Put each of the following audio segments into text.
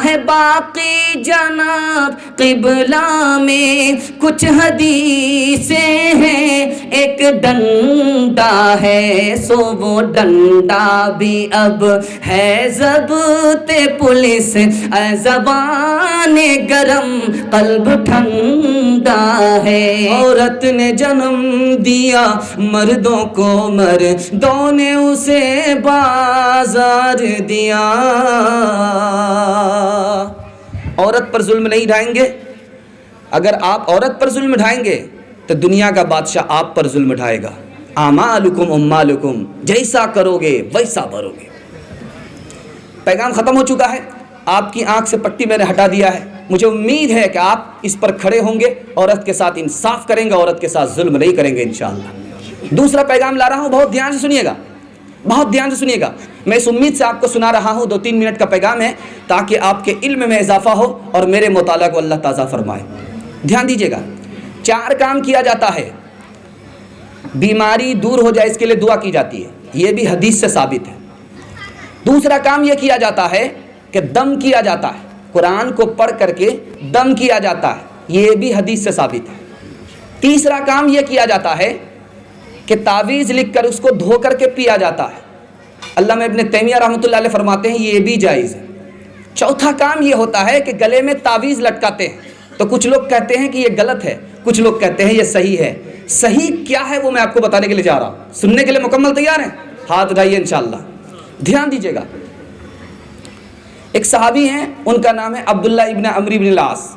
ہے باقی جناب قبلہ میں کچھ حدیثیں ہیں، ایک ڈنڈا ہے سو وہ ڈنڈا بھی اب ہے ضبط پولیس، زبان گرم قلب ٹھنڈا ہے۔ عورت نے جنم دیا مردوں کو، مردوں نے اسے بازار دیا۔ عورت پر ظلم نہیں ڈھائیں گے، اگر آپ عورت پر ظلم ڈھائیں گے تو دنیا کا بادشاہ آپ پر ظلم ڈھائے گا۔ اعمالکم اموالکم، جیسا کرو گے ویسا بھرو گے۔ پیغام ختم ہو چکا ہے، آپ کی آنکھ سے پٹی میں نے ہٹا دیا ہے۔ مجھے امید ہے کہ آپ اس پر کھڑے ہوں گے، عورت کے ساتھ انصاف کریں گے، عورت کے ساتھ ظلم نہیں کریں گے انشاءاللہ۔ دوسرا پیغام لا رہا ہوں، بہت دھیان سے سنیے گا، بہت دھیان سے سنیے گا۔ میں اس امید سے آپ کو سنا رہا ہوں، 2-3 منٹ کا پیغام ہے تاکہ آپ کے علم میں اضافہ ہو اور میرے مطالعہ کو اللہ تازہ فرمائے۔ دھیان دیجیے گا، 4 کام کیا جاتا ہے بیماری دور ہو جائے، اس کے لیے دعا کی جاتی ہے، یہ بھی حدیث سے ثابت ہے۔ دوسرا کام یہ کیا جاتا ہے کہ دم کیا جاتا ہے، قرآن کو پڑھ کر کے دم کیا جاتا ہے، یہ بھی حدیث سے ثابت ہے۔ تیسرا کام یہ کیا جاتا ہے کہ تعویذ لکھ کر اس کو دھو کر کے پیا جاتا ہے، علامہ ابن تیمیہ رحمۃ اللہ علیہ فرماتے ہیں یہ بھی جائز ہے۔ چوتھا کام یہ ہوتا ہے کہ گلے میں تعویذ لٹکاتے ہیں، تو کچھ لوگ کہتے ہیں کہ یہ غلط ہے، کچھ لوگ کہتے ہیں یہ صحیح ہے۔ صحیح کیا ہے وہ میں آپ کو بتانے کے لیے جا رہا ہوں، سننے کے لیے مکمل تیار ہیں؟ ہاتھ اٹھائیے انشاءاللہ، دھیان دیجیے گا۔ ایک صحابی ہیں، ان کا نام ہے عبداللہ ابن عمرو بن العاص۔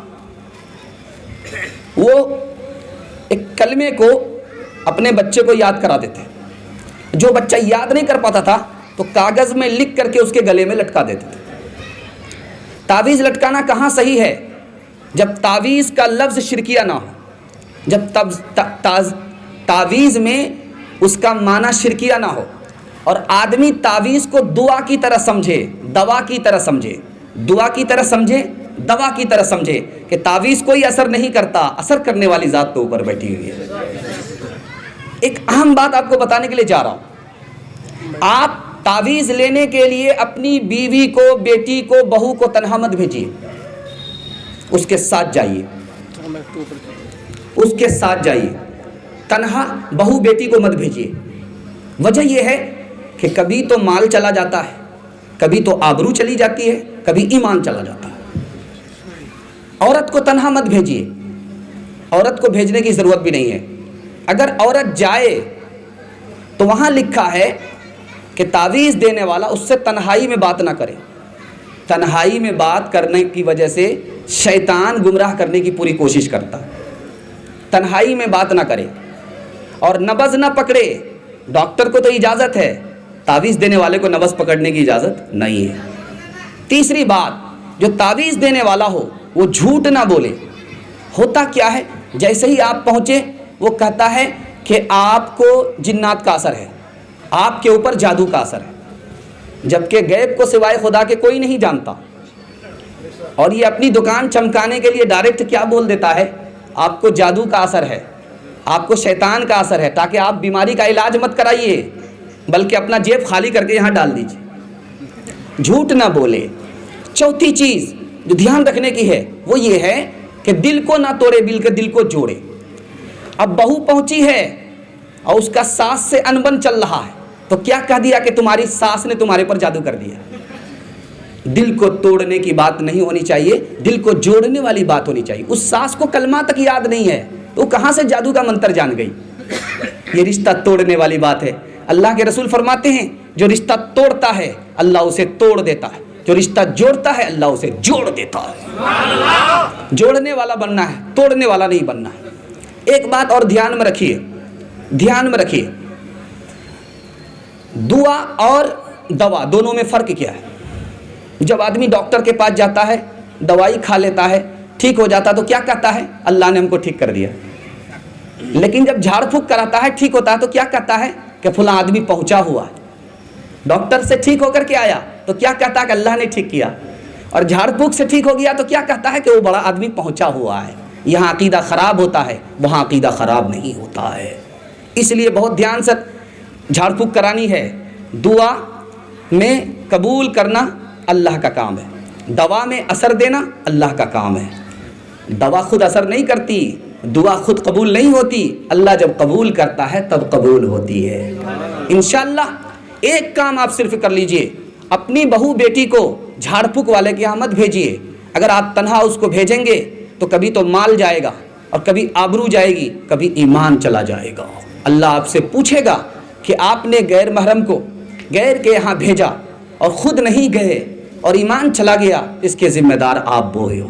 وہ ایک کلمے کو اپنے بچے کو یاد کرا دیتے، جو بچہ یاد نہیں کر پاتا تھا تو کاغذ میں لکھ کر کے اس کے گلے میں لٹکا دیتے تھے۔ تعویذ لٹکانا کہاں صحیح ہے؟ جب تعویذ کا لفظ شرکیہ نہ ہو، جب تعویذ میں اس کا معنی شرکیہ نہ ہو، اور آدمی تعویذ کو دعا کی طرح سمجھے، دوا کی طرح سمجھے، دعا کی طرح سمجھے، دوا کی طرح سمجھے کہ تعویذ کوئی اثر نہیں کرتا، اثر کرنے والی ذات تو اوپر بیٹھی ہوئی ہے۔ ایک اہم بات آپ کو بتانے کے لیے جا رہا ہوں، آپ تعویذ لینے کے لیے اپنی بیوی کو، بیٹی کو، بہو کو تنہا مت بھیجیے، اس کے ساتھ جائیے، اس کے ساتھ جائیے، تنہا بہو بیٹی کو مت بھیجیے۔ وجہ یہ ہے کہ کبھی تو مال چلا جاتا ہے، کبھی تو آبرو چلی جاتی ہے، کبھی ایمان چلا جاتا ہے۔ عورت کو تنہا مت بھیجیے، عورت کو بھیجنے کی ضرورت بھی نہیں ہے۔ اگر عورت جائے تو وہاں لکھا ہے کہ تعویذ دینے والا اس سے تنہائی میں بات نہ کرے، تنہائی میں بات کرنے کی وجہ سے شیطان گمراہ کرنے کی پوری کوشش کرتا ہے۔ تنہائی میں بات نہ کرے اور نبض نہ پکڑے۔ ڈاکٹر کو تو اجازت ہے، تعویذ دینے والے کو نبض پکڑنے کی اجازت نہیں ہے۔ تیسری بات، جو تعویذ دینے والا ہو وہ جھوٹ نہ بولے۔ ہوتا کیا ہے، جیسے ہی آپ پہنچے وہ کہتا ہے کہ آپ کو جنات کا اثر ہے، آپ کے اوپر جادو کا اثر ہے، جبکہ غیب کو سوائے خدا کے کوئی نہیں جانتا۔ اور یہ اپنی دکان چمکانے کے لیے ڈائریکٹ کیا بول دیتا ہے، آپ کو جادو کا اثر ہے، آپ کو شیطان کا اثر ہے، تاکہ آپ بیماری کا علاج مت کرائیے بلکہ اپنا جیب خالی کر کے یہاں ڈال دیجیے۔ جھوٹ نہ بولے۔ چوتھی چیز جو دھیان رکھنے کی ہے وہ یہ ہے کہ دل کو نہ توڑے بلکہ دل کو جوڑے۔ اب بہو پہنچی ہے اور اس کا ساس سے انبن چل رہا ہے تو کیا کہہ دیا کہ تمہاری ساس نے تمہارے پر جادو کر دیا۔ دل کو توڑنے کی بات نہیں ہونی چاہیے، دل کو جوڑنے والی بات ہونی چاہیے۔ اس ساس کو کلمہ تک یاد نہیں ہے تو کہاں سے جادو کا منتر جان گئی؟ یہ رشتہ توڑنے والی بات ہے۔ اللہ کے رسول فرماتے ہیں جو رشتہ توڑتا ہے اللہ اسے توڑ دیتا ہے، جو رشتہ جوڑتا ہے اللہ اسے جوڑ دیتا ہے۔ جوڑنے والا بننا ہے، توڑنے والا نہیں بننا ہے۔ ایک بات اور دھیان میں رکھیے، دھیان میں رکھیے، دعا اور دوا دونوں میں فرق کیا ہے؟ جب آدمی ڈاکٹر کے پاس جاتا ہے، دوائی کھا لیتا ہے، ٹھیک ہو جاتا ہے تو کیا کہتا ہے؟ اللہ نے ہم کو ٹھیک کر دیا۔ لیکن جب جھاڑ پھونک کراتا ہے، ٹھیک ہوتا ہے تو کیا کہتا ہے کہ فلاں آدمی پہنچا ہوا ہے۔ ڈاکٹر سے ٹھیک ہو کر کے آیا تو کیا کہتا ہے کہ اللہ نے ٹھیک کیا، اور جھاڑ پھونک سے ٹھیک ہو گیا تو کیا کہتا ہے کہ وہ بڑا آدمی پہنچا ہوا ہے۔ یہاں عقیدہ خراب ہوتا ہے، وہاں عقیدہ خراب نہیں ہوتا ہے۔ اس لیے بہت دھیان سے جھاڑ پھونک کرانی ہے۔ دعا میں قبول کرنا اللہ کا کام ہے، دوا میں اثر دینا اللہ کا کام ہے. دوا خود اثر نہیں کرتی, دعا خود قبول نہیں ہوتی, اللہ جب قبول کرتا ہے تب قبول ہوتی ہے. انشاءاللہ ایک کام آپ صرف کر لیجئے, اپنی بہو بیٹی کو جھاڑ پھونک والے کے یہاں مت بھیجیے. اگر آپ تنہا اس کو بھیجیں گے تو کبھی تو مال جائے گا, اور کبھی آبرو جائے گی, کبھی ایمان چلا جائے گا. اللہ آپ سے پوچھے گا کہ آپ نے غیر محرم کو غیر کے یہاں بھیجا اور خود نہیں گئے اور ایمان چلا گیا, اس کے ذمہ دار آپ ہوئے ہو.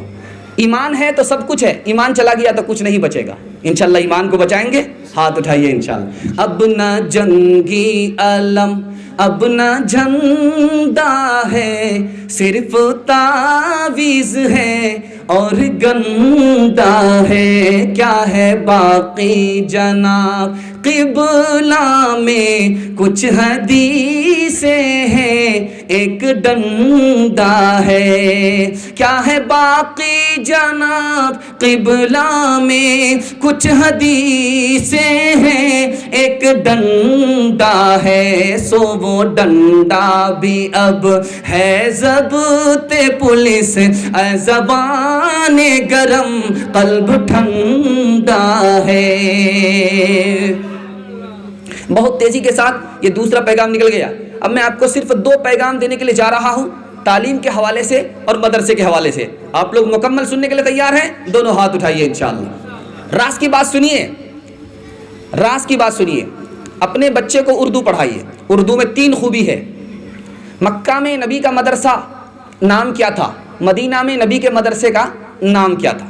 ایمان ہے تو سب کچھ ہے, ایمان چلا گیا تو کچھ نہیں بچے گا. انشاءاللہ ایمان کو بچائیں گے, ہاتھ اٹھائیے انشاءاللہ. اب نہ جنگی علم اب نہ جھنڈا ہے, صرف تعویذ ہے اور گنڈا ہے. کیا ہے باقی جناب قبلہ میں, کچھ حدیثیں ہیں ایک ڈنڈا ہے. کیا ہے باقی جناب قبلہ میں, کچھ حدیثیں ہیں ایک ڈنڈا ہے. سو وہ ڈنڈا بھی اب ہے ضبط پولیس, زبان گرم قلب ٹھنڈا ہے. بہت تیزی کے ساتھ یہ دوسرا پیغام نکل گیا. اب میں آپ کو صرف 2 پیغام دینے کے لیے جا رہا ہوں, تعلیم کے حوالے سے اور مدرسے کے حوالے سے. آپ لوگ مکمل سننے کے لیے تیار ہیں؟ دونوں ہاتھ اٹھائیے انشاءاللہ. راز کی بات سنیے, راز کی بات سنیے. اپنے بچے کو اردو پڑھائیے. اردو میں 3 خوبی ہے. مکہ میں نبی کا مدرسہ نام کیا تھا, مدینہ میں نبی کے مدرسے کا نام کیا تھا,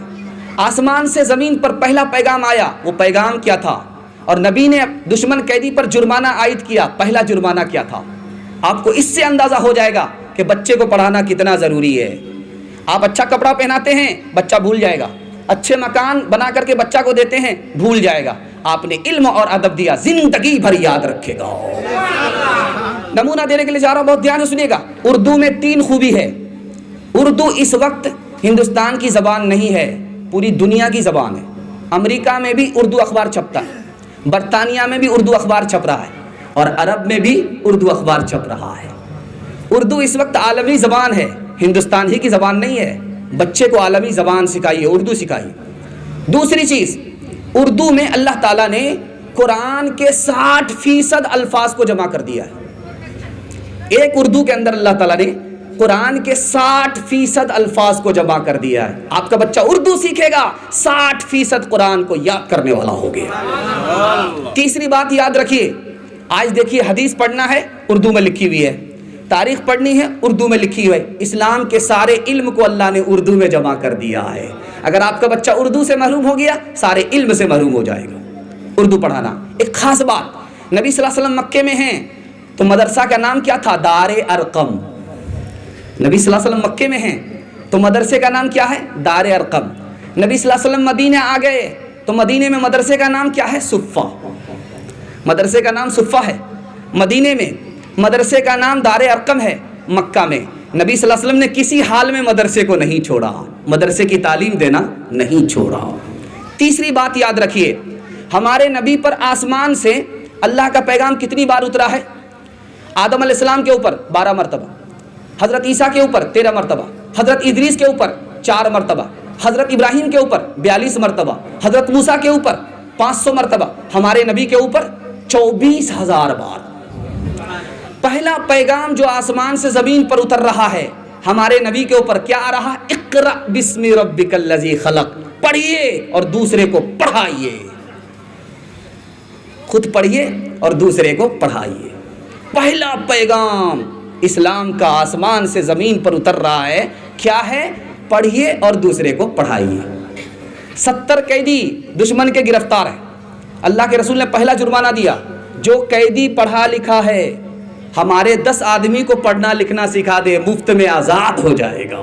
آسمان سے زمین پر پہلا پیغام آیا وہ پیغام کیا تھا, اور نبی نے دشمن قیدی پر جرمانہ عائد کیا, پہلا جرمانہ کیا تھا. آپ کو اس سے اندازہ ہو جائے گا کہ بچے کو پڑھانا کتنا ضروری ہے. آپ اچھا کپڑا پہناتے ہیں, بچہ بھول جائے گا. اچھے مکان بنا کر کے بچہ کو دیتے ہیں, بھول جائے گا. آپ نے علم اور ادب دیا, زندگی بھر یاد رکھے گا. نمونہ دینے کے لیے جا رہا ہوں, بہت دھیان سے سنیے گا. اردو میں 3 خوبی ہے. اردو اس وقت ہندوستان کی زبان نہیں ہے, پوری دنیا کی زبان ہے. امریکہ میں بھی اردو اخبار چھپتا ہے, برطانیہ میں بھی اردو اخبار چھپ رہا ہے, اور عرب میں بھی اردو اخبار چھپ رہا ہے. اردو اس وقت عالمی زبان ہے, ہندوستان ہی کی زبان نہیں ہے. بچے کو عالمی زبان سکھائیے, اردو سکھائیے. دوسری چیز, اردو میں اللہ تعالیٰ نے قرآن کے 60% الفاظ کو جمع کر دیا ہے. ایک اردو کے اندر اللہ تعالیٰ نے قرآن کے 60% الفاظ کو جمع کر دیا ہے. آپ کا بچہ اردو سیکھے گا, 60% قرآن کو یاد کرنے والا ہو گیا. تیسری بات یاد رکھیے, آج دیکھیے حدیث پڑھنا ہے اردو میں لکھی ہوئی ہے, تاریخ پڑھنی ہے اردو میں لکھی ہوئی ہے. اسلام کے سارے علم کو اللہ نے اردو میں جمع کر دیا ہے. اگر آپ کا بچہ اردو سے محروم ہو گیا, سارے علم سے محروم ہو جائے گا. اردو پڑھانا. ایک خاص بات, نبی صلی اللہ علیہ وسلم مکے میں ہیں تو مدرسہ کا نام کیا تھا؟ دار ارقم. نبی صلی اللہ علیہ وسلم مکے میں ہیں تو مدرسے کا نام کیا ہے؟ دار ارقم. نبی صلی اللہ علیہ وسلم مدینہ آ گئے تو مدینے میں مدرسے کا نام کیا ہے؟ صفہ. مدرسے کا نام صفہ ہے. مدینے میں مدرسے کا نام دار ارقم ہے. مکہ میں نبی صلی اللہ علیہ وسلم نے کسی حال میں مدرسے کو نہیں چھوڑا, مدرسے کی تعلیم دینا نہیں چھوڑا. تیسری بات یاد رکھیے, ہمارے نبی پر آسمان سے اللہ کا پیغام کتنی بار اترا ہے؟ آدم علیہ السلام کے اوپر 12 مرتبہ, حضرت عیسیٰ کے اوپر 13 مرتبہ, حضرت ادریس کے اوپر 4 مرتبہ, حضرت ابراہیم کے اوپر 42 مرتبہ, حضرت موسیٰ کے اوپر 500 مرتبہ, ہمارے نبی کے اوپر 24,000 بار. پہلا پیغام جو آسمان سے زمین پر اتر رہا ہے ہمارے نبی کے اوپر کیا آ رہا ہے؟ اقرأ بسم ربک الذی خلق. پڑھیے اور دوسرے کو پڑھائیے. خود پڑھیے اور دوسرے کو پڑھائیے. پہلا پیغام اسلام کا آسمان سے زمین پر اتر رہا ہے, کیا ہے؟ پڑھیے اور دوسرے کو پڑھائیے. 70 قیدی دشمن کے گرفتار ہیں. اللہ کے رسول نے پہلا جرمانہ دیا, جو قیدی پڑھا لکھا ہے ہمارے 10 آدمی کو پڑھنا لکھنا سکھا دے, مفت میں آزاد ہو جائے گا.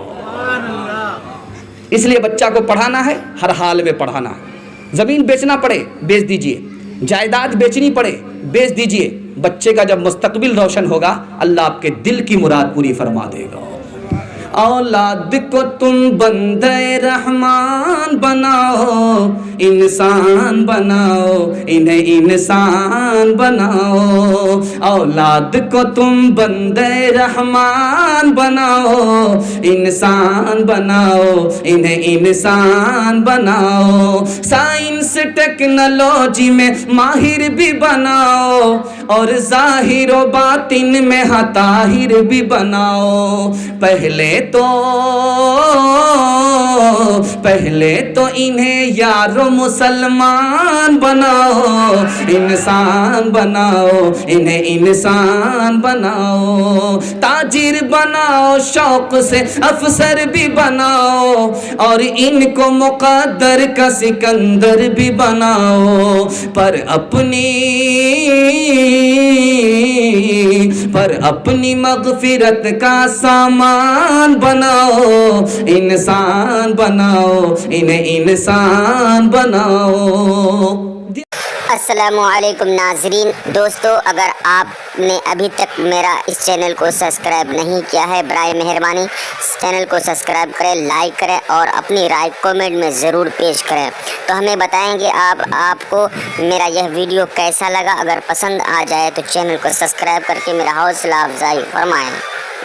اس لیے بچہ کو پڑھانا ہے, ہر حال میں پڑھانا ہے. زمین بیچنا پڑے بیچ دیجئے, جائیداد بیچنی پڑے بیچ دیجئے. بچے کا جب مستقبل روشن ہوگا اللہ آپ کے دل کی مراد پوری فرما دے گا. اولاد کو تم بندے رحمان بناؤ، انسان بناؤ، انہیں انسان بناؤ، اولاد کو تم بندے رحمان بناؤ، انسان بناؤ، انہیں انسان بناؤ، سائنس ٹیکنالوجی میں ماہر بھی بناؤ، اور ظاہر و باطن میں طاہر بھی بناؤ، پہلے تو انہیں یارو مسلمان بناؤ، انسان بناؤ، انہیں انسان بناؤ، تاجر بناؤ، شوق سے افسر بھی بناؤ، اور ان کو مقدر کا سکندر بھی بناؤ، پر اپنی مغفرت کا سامان بناؤ، انسان بناؤ، انہیں انسان بناؤ۔ السلام علیکم ناظرین، دوستو، اگر آپ نے ابھی تک میرا اس چینل کو سبسکرائب نہیں کیا ہے، برائے مہربانی اس چینل کو سبسکرائب کریں، لائک کریں اور اپنی رائے کامنٹ میں ضرور پیش کریں، تو ہمیں بتائیں گے آپ کو میرا یہ ویڈیو کیسا لگا۔ اگر پسند آ جائے تو چینل کو سبسکرائب کر کے میرا حوصلہ افزائی فرمائیں۔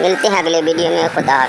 ملتے ہیں اگلے ویڈیو میں، خدا حافظ۔